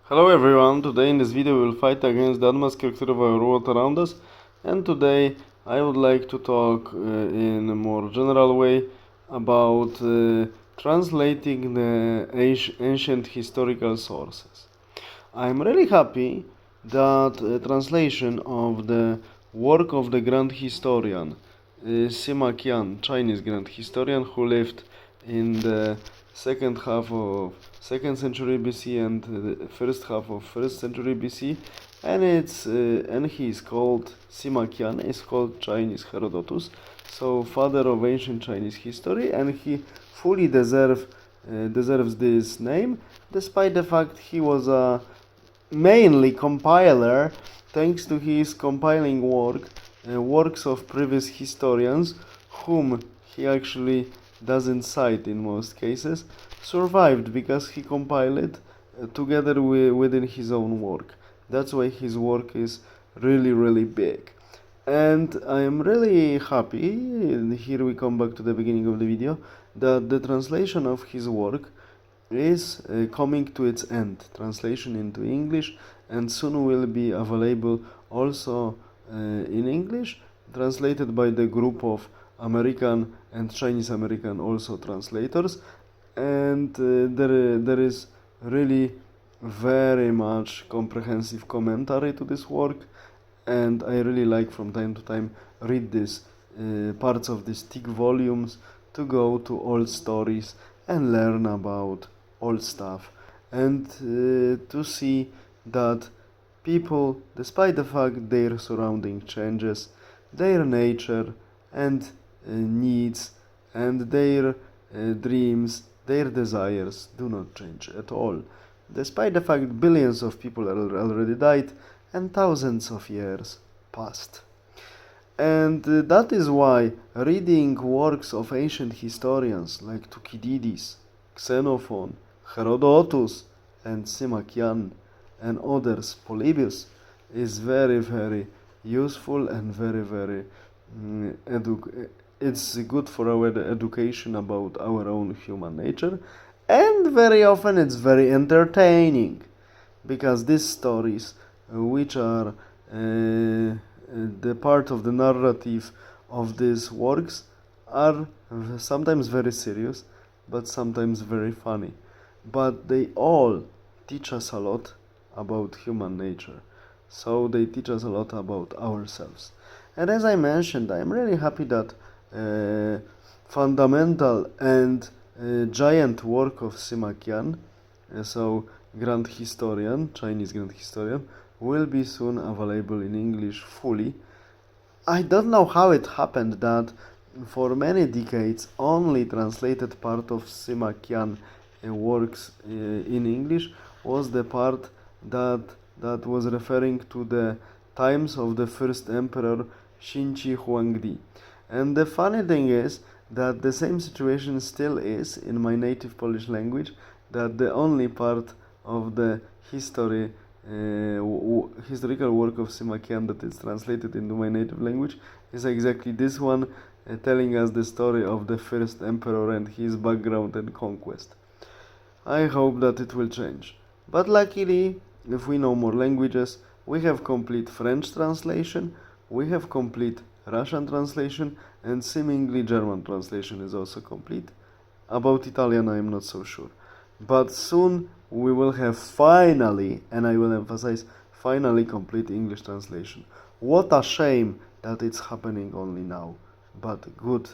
Hello everyone, today in this video we will fight against the unmasked character of our world around us, and today I would like to talk in a more general way about translating the ancient historical sources. I'm really happy that translation of the work of the grand historian Sima Qian, Chinese grand historian who lived in the second half of second century BC and the first half of first century BC, and he is called Sima Qian, is called Chinese Herodotus, so father of ancient Chinese history, and he fully deserves this name, despite the fact he was a mainly compiler, thanks to his compiling works of previous historians, whom he actually doesn't cite in most cases, survived because he compiled it together within his own work. That's why his work is really big. And I am really happy, and here we come back to the beginning of the video, that the translation of his work is coming to its end, translation into English, and soon will be available also in English, translated by the group of American and Chinese American also translators, and there is really very much comprehensive commentary to this work, and I really like from time to time read these parts of these thick volumes to go to old stories and learn about old stuff, and to see that people, despite the fact their surrounding changes, their nature and needs and their dreams, their desires do not change at all, despite the fact billions of people already died and thousands of years passed. And that is why reading works of ancient historians like Thucydides, Xenophon, Herodotus, and Sima Qian, and others, Polybius, is very useful and very it's good for our education about our own human nature, and very often it's very entertaining because these stories, which are the part of the narrative of these works, are sometimes very serious, but sometimes very funny. But they all teach us a lot about human nature. So they teach us a lot about ourselves. And as I mentioned, I'm really happy that fundamental and giant work of Sima Qian, so grand historian, Chinese grand historian, will be soon available in English fully. I don't know how it happened that for many decades only translated part of Sima Qian works in English was the part that was referring to the times of the first emperor Xinchi Huangdi. And the funny thing is that the same situation still is in my native Polish language, that the only part of the historical work of Sima Qian that is translated into my native language is exactly this one, telling us the story of the first emperor and his background and conquest. I hope that it will change. But luckily, if we know more languages, we have complete French translation, we have complete Russian translation, and seemingly German translation is also complete. About Italian, I am not so sure. But soon we will have finally, and I will emphasize, finally complete English translation. What a shame that it's happening only now, but good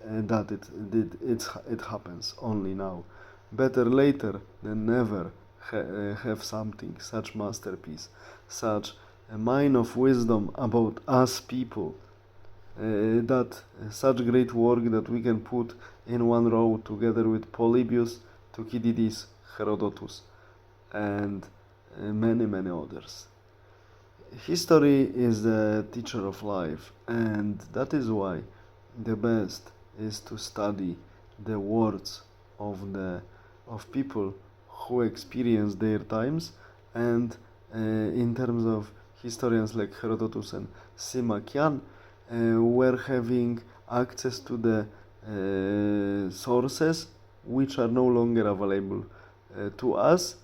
that it happens only now. Better later than never have something, such masterpiece, such a mine of wisdom about us people, that such great work that we can put in one row together with Polybius, Thucydides, Herodotus, and many others. History is the teacher of life, and that is why the best is to study the words of people who experience their times, and in terms of historians like Herodotus and Sima Qian, were having access to the sources which are no longer available to us,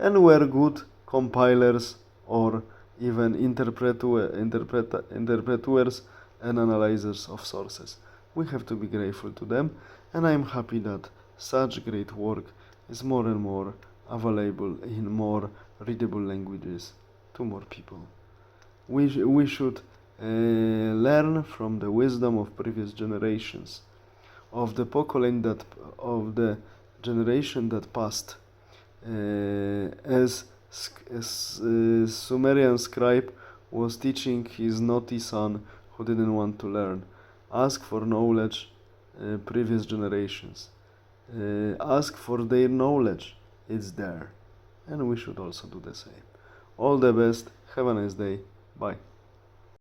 and were good compilers or even interpreters and analyzers of sources. We have to be grateful to them, and I am happy that such great work is more and more available in more readable languages to more people. We should learn from the wisdom of previous generations, of the generation that passed, as Sumerian scribe was teaching his naughty son who didn't want to learn. Ask for knowledge, previous generations. Ask for their knowledge. It's there. And we should also do the same. All the best. Have a nice day. Bye.